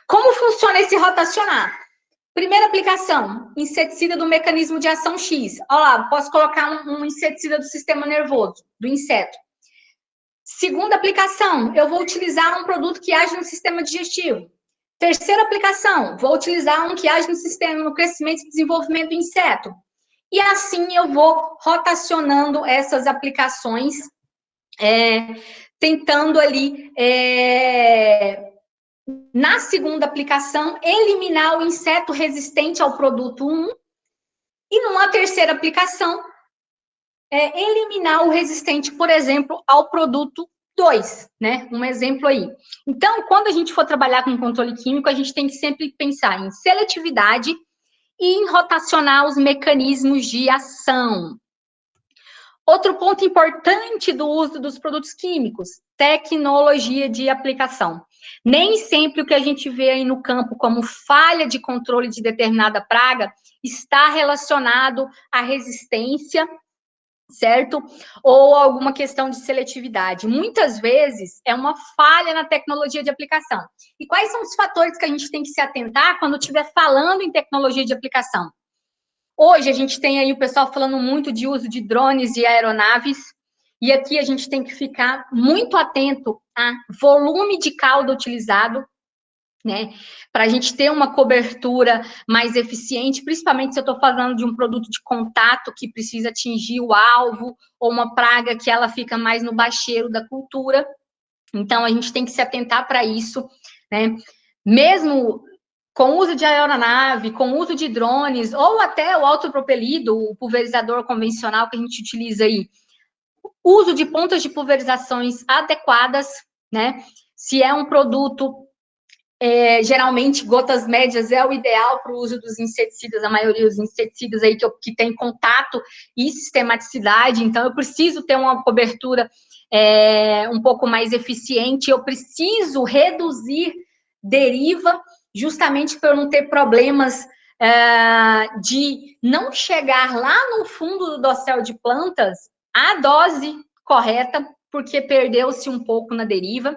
Como funciona esse rotacionar? Primeira aplicação, inseticida do mecanismo de ação X. Olha lá, posso colocar um inseticida do sistema nervoso, do inseto. Segunda aplicação, eu vou utilizar um produto que age no sistema digestivo. Terceira aplicação, vou utilizar um que age no sistema, no crescimento e desenvolvimento do inseto. E assim eu vou rotacionando essas aplicações, tentando ali, na segunda aplicação, eliminar o inseto resistente ao produto 1. E numa terceira aplicação, eliminar o resistente, por exemplo, ao produto 2, né? Um exemplo aí. Então, quando a gente for trabalhar com controle químico, a gente tem que sempre pensar em seletividade e em rotacionar os mecanismos de ação. Outro ponto importante do uso dos produtos químicos, tecnologia de aplicação. Nem sempre o que a gente vê aí no campo como falha de controle de determinada praga está relacionado à resistência, certo? Ou alguma questão de seletividade. Muitas vezes é uma falha na tecnologia de aplicação. E quais são os fatores que a gente tem que se atentar quando estiver falando em tecnologia de aplicação? Hoje a gente tem aí o pessoal falando muito de uso de drones e aeronaves, e aqui a gente tem que ficar muito atento a volume de cauda utilizado, né? Para a gente ter uma cobertura mais eficiente, principalmente se eu estou falando de um produto de contato que precisa atingir o alvo, ou uma praga que ela fica mais no bacheiro da cultura. Então, a gente tem que se atentar para isso, né? Mesmo com o uso de aeronave, com o uso de drones, ou até o autopropelido, o pulverizador convencional que a gente utiliza aí, uso de pontas de pulverizações adequadas, né? Se é um produto, geralmente gotas médias é o ideal para o uso dos inseticidas, a maioria dos inseticidas aí que tem contato e sistematicidade, então eu preciso ter uma cobertura um pouco mais eficiente, eu preciso reduzir deriva, justamente para eu não ter problemas de não chegar lá no fundo do dossel de plantas a dose correta, porque perdeu-se um pouco na deriva.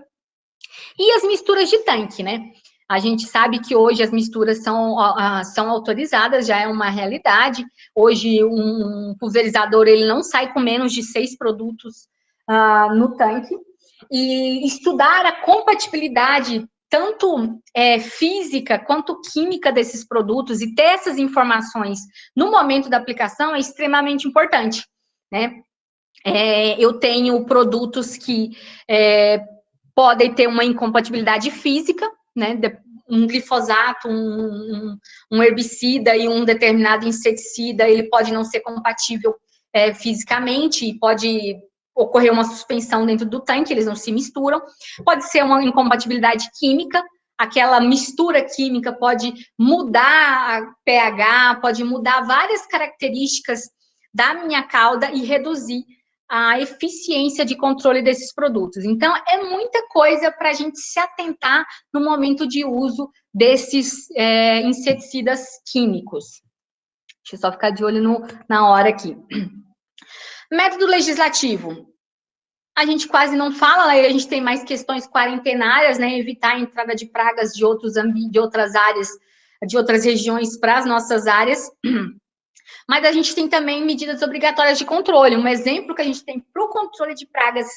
E as misturas de tanque, né? A gente sabe que hoje as misturas são autorizadas, já é uma realidade. Hoje, um pulverizador, ele não sai com menos de 6 produtos no tanque. E estudar a compatibilidade, tanto física quanto química desses produtos, e ter essas informações no momento da aplicação é extremamente importante, né? Eu tenho produtos que podem ter uma incompatibilidade física, né? Um glifosato, um herbicida e um determinado inseticida, ele pode não ser compatível fisicamente, e pode ocorrer uma suspensão dentro do tanque, eles não se misturam. Pode ser uma incompatibilidade química, aquela mistura química pode mudar a pH, pode mudar várias características da minha cauda e reduzir a eficiência de controle desses produtos. Então, é muita coisa para a gente se atentar no momento de uso desses inseticidas químicos. Deixa eu só ficar de olho na hora aqui. Método legislativo. A gente quase não fala, a gente tem mais questões quarentenárias, né? Evitar a entrada de pragas de outras áreas, de outras regiões para as nossas áreas. Mas a gente tem também medidas obrigatórias de controle. Um exemplo que a gente tem para o controle de pragas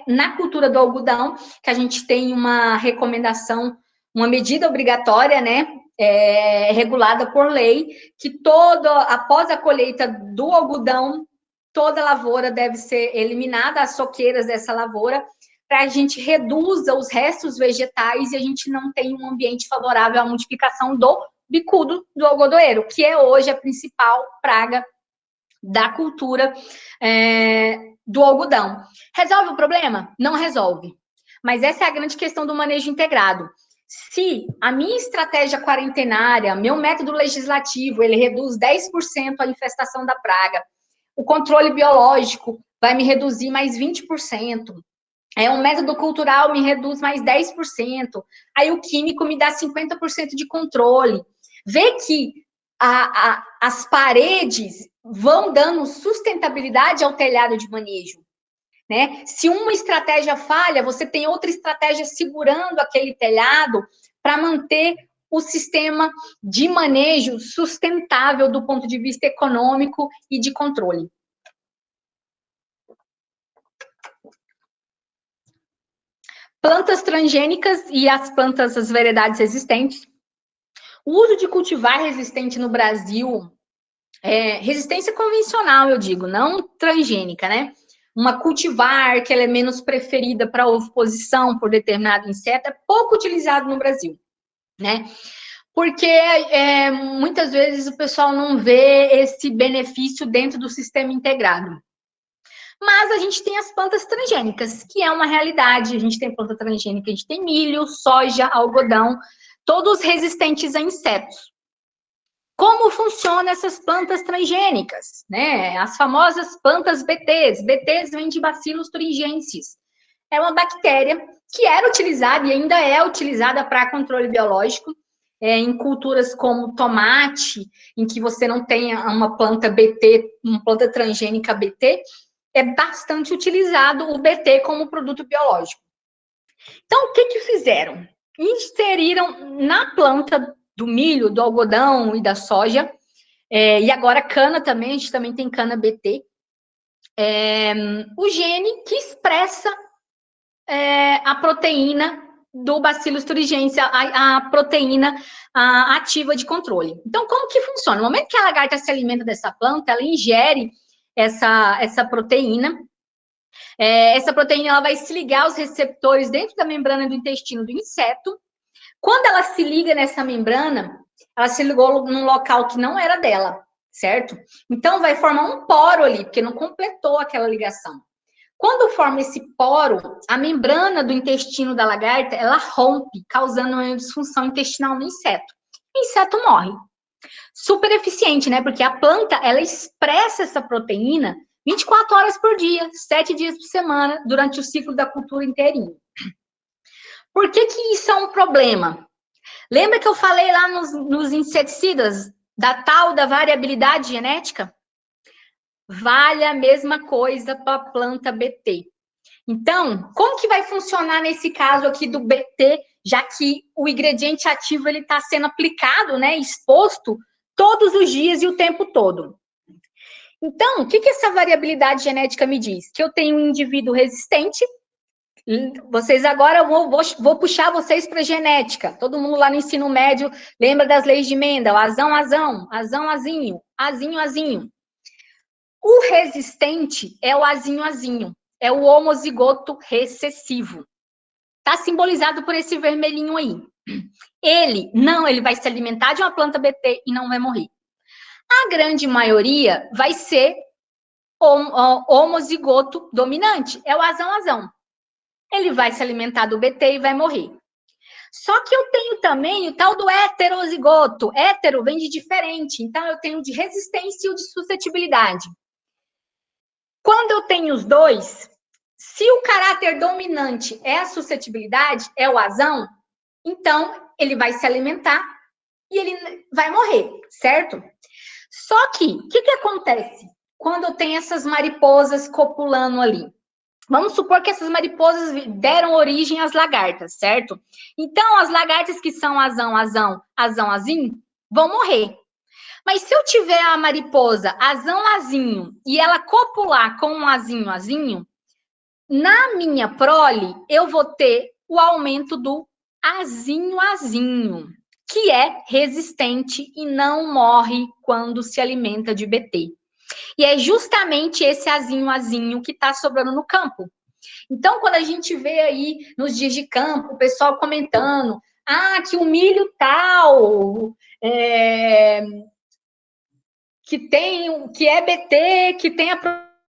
na cultura do algodão, que a gente tem uma recomendação, uma medida obrigatória, né? regulada por lei, que após a colheita do algodão, toda lavoura deve ser eliminada, as soqueiras dessa lavoura, para a gente reduza os restos vegetais e a gente não tenha um ambiente favorável à multiplicação do bicudo do algodoeiro, que é hoje a principal praga da cultura do algodão. Resolve o problema? Não resolve. Mas essa é a grande questão do manejo integrado. Se a minha estratégia quarentenária, meu método legislativo, ele reduz 10% a infestação da praga, o controle biológico vai me reduzir mais 20%, um método cultural me reduz mais 10%, aí o químico me dá 50% de controle. Vê que as paredes vão dando sustentabilidade ao telhado de manejo, né? Se uma estratégia falha, você tem outra estratégia segurando aquele telhado para manter o sistema de manejo sustentável do ponto de vista econômico e de controle. Plantas transgênicas e as plantas, as variedades resistentes. O uso de cultivar resistente no Brasil, resistência convencional, eu digo, não transgênica, né? Uma cultivar que ela é menos preferida para ovoposição por determinado inseto, é pouco utilizado no Brasil, né? Porque muitas vezes o pessoal não vê esse benefício dentro do sistema integrado. Mas a gente tem as plantas transgênicas, que é uma realidade. A gente tem planta transgênica, a gente tem milho, soja, algodão, todos resistentes a insetos. Como funcionam essas plantas transgênicas, né? As famosas plantas BTs. BTs vêm de Bacillus thuringiensis. É uma bactéria que era utilizada e ainda é utilizada para controle biológico em culturas como tomate, em que você não tenha uma planta BT, uma planta transgênica BT, é bastante utilizado o BT como produto biológico. Então, o que fizeram? Inseriram na planta do milho, do algodão e da soja, e agora cana também, a gente também tem cana BT, o gene que expressa a proteína do Bacillus thuringiensis, a proteína ativa de controle. Então, como que funciona? No momento que a lagarta se alimenta dessa planta, ela ingere essa proteína. Essa proteína ela vai se ligar aos receptores dentro da membrana do intestino do inseto. Quando ela se liga nessa membrana, ela se ligou num local que não era dela, certo? Então, vai formar um poro ali, porque não completou aquela ligação. Quando forma esse poro, a membrana do intestino da lagarta, ela rompe, causando uma disfunção intestinal no inseto. O inseto morre. Super eficiente, né? Porque a planta, ela expressa essa proteína 24 horas por dia, 7 dias por semana, durante o ciclo da cultura inteirinho. Por que isso é um problema? Lembra que eu falei lá nos inseticidas da tal da variabilidade genética? Vale a mesma coisa para a planta BT. Então, como que vai funcionar nesse caso aqui do BT, já que o ingrediente ativo ele está sendo aplicado, né, exposto todos os dias e o tempo todo? Então, o que essa variabilidade genética me diz? Que eu tenho um indivíduo resistente. Vocês agora, vou puxar vocês para genética. Todo mundo lá no ensino médio lembra das leis de Mendel, azão, azão, azão, azinho, azinho, azinho. O resistente é o azinho, azinho, é o homozigoto recessivo. Está simbolizado por esse vermelhinho aí. Ele vai se alimentar de uma planta BT e não vai morrer. A grande maioria vai ser homozigoto dominante, é o azão-azão. Ele vai se alimentar do BT e vai morrer. Só que eu tenho também o tal do heterozigoto. Hétero vem de diferente, então eu tenho de resistência e o de suscetibilidade. Quando eu tenho os dois, se o caráter dominante é a suscetibilidade, é o azão, então ele vai se alimentar e ele vai morrer, certo? Só que, o que acontece quando eu tenho essas mariposas copulando ali? Vamos supor que essas mariposas deram origem às lagartas, certo? Então, as lagartas que são azão, azão, azão, azinho, vão morrer. Mas se eu tiver a mariposa azão, azinho, e ela copular com um azinho, azinho, na minha prole, eu vou ter o aumento do azinho, azinho. que é resistente e não morre quando se alimenta de BT. E é justamente esse azinho que está sobrando no campo. Então, quando a gente vê aí nos dias de campo, o pessoal comentando, que o milho tal, que é BT, que tem a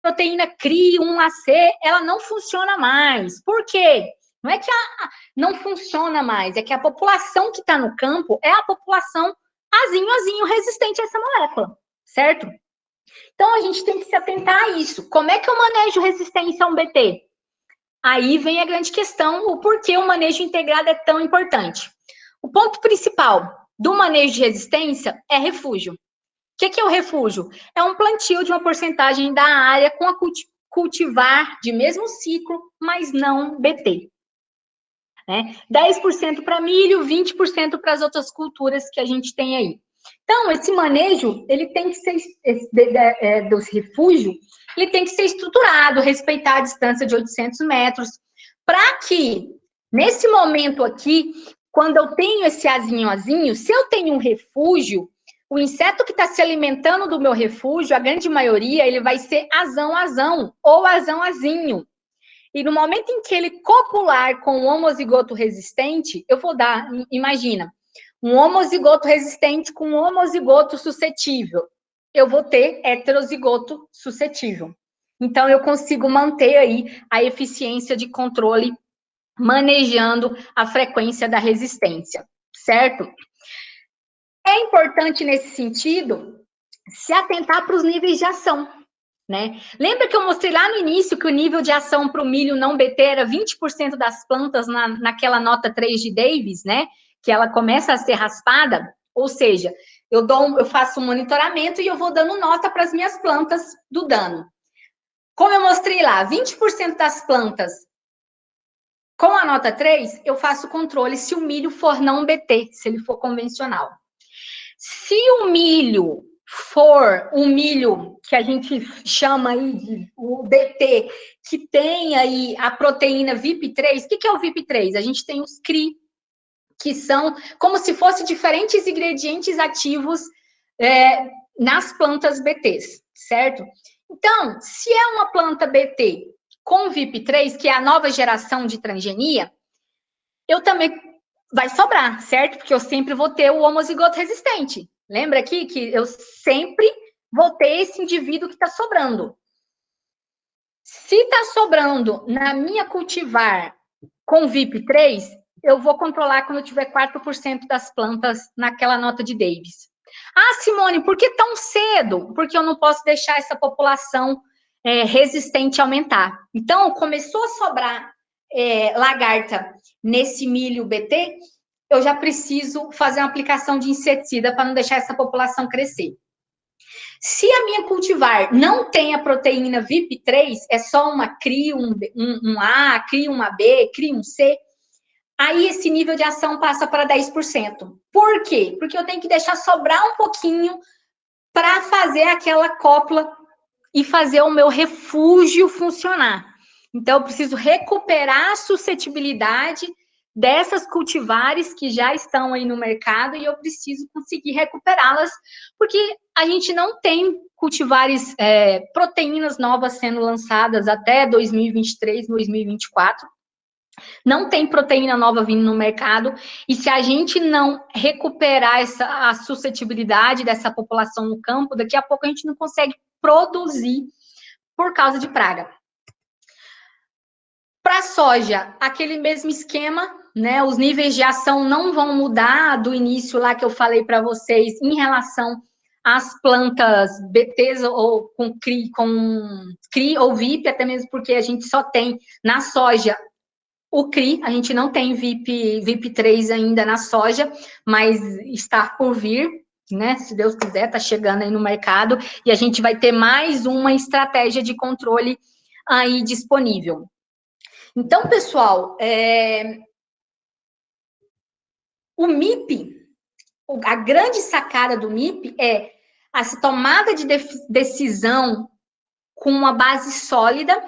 proteína CRI, 1AC, ela não funciona mais. Por quê? Não é que não funciona mais, é que a população que está no campo é a população azinho resistente a essa molécula, certo? Então, a gente tem que se atentar a isso. Como é que eu manejo resistência a um BT? Aí vem a grande questão, o porquê o manejo integrado é tão importante. O ponto principal do manejo de resistência é refúgio. O que é o refúgio? É um plantio de uma porcentagem da área com a cultivar de mesmo ciclo, mas não BT. 10% para milho, 20% para as outras culturas que a gente tem aí. Então, esse manejo, ele tem que ser, dos refúgios, ele tem que ser estruturado, respeitar a distância de 800 metros, para que, nesse momento aqui, quando eu tenho esse azinho, se eu tenho um refúgio, o inseto que está se alimentando do meu refúgio, a grande maioria, ele vai ser azão, ou azinho. E no momento em que ele copular com um homozigoto resistente, eu vou dar, imagina, um homozigoto resistente com um homozigoto suscetível. Eu vou ter heterozigoto suscetível. Então, eu consigo manter aí a eficiência de controle manejando a frequência da resistência, certo? É importante, nesse sentido, se atentar para os níveis de ação, né? Lembra que eu mostrei lá no início que o nível de ação para o milho não BT era 20% das plantas naquela nota 3 de Davis, né? Que ela começa a ser raspada, ou seja, eu faço um monitoramento e eu vou dando nota para as minhas plantas do dano. Como eu mostrei lá, 20% das plantas com a nota 3, eu faço controle se o milho for não BT, se ele for convencional. Se o milho for um milho que a gente chama aí de o BT, que tem aí a proteína VIP3, o que é o VIP3? A gente tem os CRI, que são como se fossem diferentes ingredientes ativos nas plantas BTs, certo? Então, se é uma planta BT com VIP3, que é a nova geração de transgenia, eu também vai sobrar, certo? Porque eu sempre vou ter o homozigoto resistente. Lembra aqui que eu sempre vou ter esse indivíduo que está sobrando. Se está sobrando na minha cultivar com VIP3, eu vou controlar quando eu tiver 4% das plantas naquela nota de Davis. Simone, por que tão cedo? Porque eu não posso deixar essa população resistente aumentar. Então, começou a sobrar lagarta nesse milho BT, eu já preciso fazer uma aplicação de inseticida para não deixar essa população crescer. Se a minha cultivar não tem a proteína VIP3, é só uma CRI, um A, CRI, uma B, CRI, um C, aí esse nível de ação passa para 10%. Por quê? Porque eu tenho que deixar sobrar um pouquinho para fazer aquela cópula e fazer o meu refúgio funcionar. Então, eu preciso recuperar a suscetibilidade dessas cultivares que já estão aí no mercado e eu preciso conseguir recuperá-las, porque a gente não tem cultivares, proteínas novas sendo lançadas até 2023, 2024. Não tem proteína nova vindo no mercado, e se a gente não recuperar a suscetibilidade dessa população no campo, daqui a pouco a gente não consegue produzir por causa de praga. Para a soja, aquele mesmo esquema, né? Os níveis de ação não vão mudar do início lá que eu falei para vocês em relação às plantas BTs ou com CRI ou VIP, até mesmo porque a gente só tem na soja o CRI, a gente não tem VIP3 ainda na soja, mas está por vir, né? Se Deus quiser, está chegando aí no mercado, e a gente vai ter mais uma estratégia de controle aí disponível. Então, pessoal, o MIP, a grande sacada do MIP é a tomada de decisão com uma base sólida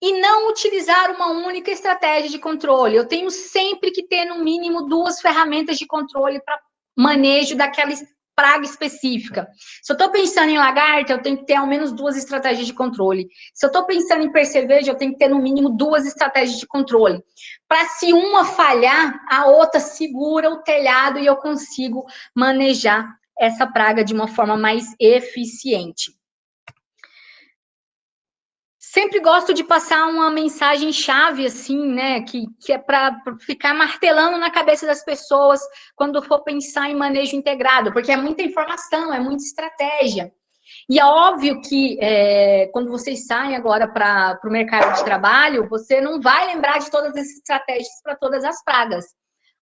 E não utilizar uma única estratégia de controle. Eu tenho sempre que ter, no mínimo, 2 ferramentas de controle para manejo daquela praga específica. Se eu estou pensando em lagarta, eu tenho que ter ao menos 2 estratégias de controle. Se eu estou pensando em percevejo, eu tenho que ter, no mínimo, 2 estratégias de controle. Para, se uma falhar, a outra segura o telhado e eu consigo manejar essa praga de uma forma mais eficiente. Sempre gosto de passar uma mensagem chave, assim, né, que é para ficar martelando na cabeça das pessoas quando for pensar em manejo integrado, porque é muita informação, é muita estratégia. E é óbvio que quando vocês saem agora para o mercado de trabalho, você não vai lembrar de todas as estratégias para todas as pragas.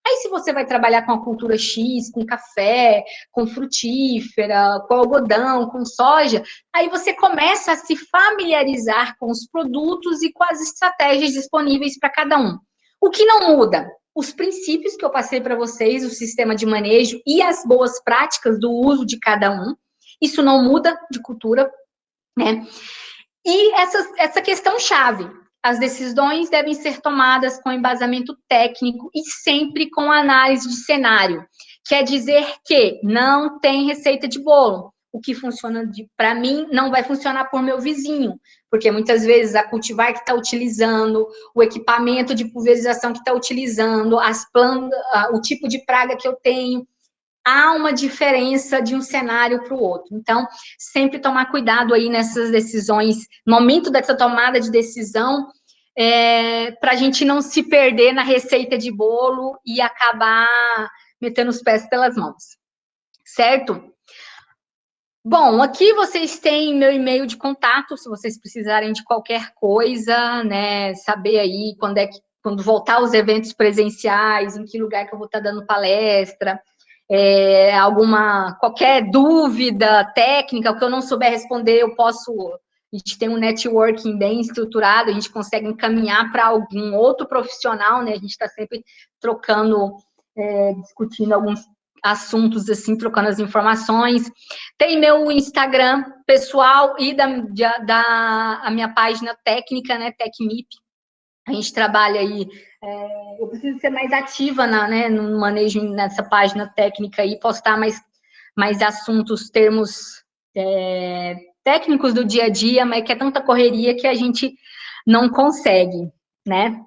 Aí, se você vai trabalhar com a cultura X, com café, com frutífera, com algodão, com soja, aí você começa a se familiarizar com os produtos e com as estratégias disponíveis para cada um. O que não muda? Os princípios que eu passei para vocês, o sistema de manejo e as boas práticas do uso de cada um. Isso não muda de cultura, né? E essa questão chave. As decisões devem ser tomadas com embasamento técnico e sempre com análise de cenário. Quer dizer que não tem receita de bolo. O que funciona para mim não vai funcionar por meu vizinho, porque muitas vezes a cultivar que está utilizando, o equipamento de pulverização que está utilizando, as plantas, o tipo de praga que eu tenho, há uma diferença de um cenário para o outro. Então, sempre tomar cuidado aí nessas decisões, no momento dessa tomada de decisão, para a gente não se perder na receita de bolo e acabar metendo os pés pelas mãos. Certo? Bom, aqui vocês têm meu e-mail de contato, se vocês precisarem de qualquer coisa, né, saber aí quando voltar os eventos presenciais, em que lugar que eu vou estar dando palestra, qualquer dúvida técnica, o que eu não souber responder, a gente tem um networking bem estruturado, a gente consegue encaminhar para algum outro profissional, né, a gente está sempre trocando, discutindo alguns assuntos, assim, trocando as informações. Tem meu Instagram pessoal e a minha página técnica, né, TecMip. A gente trabalha aí, eu preciso ser mais ativa no manejo nessa página técnica e postar mais assuntos, termos técnicos do dia a dia, mas que é tanta correria que a gente não consegue, né?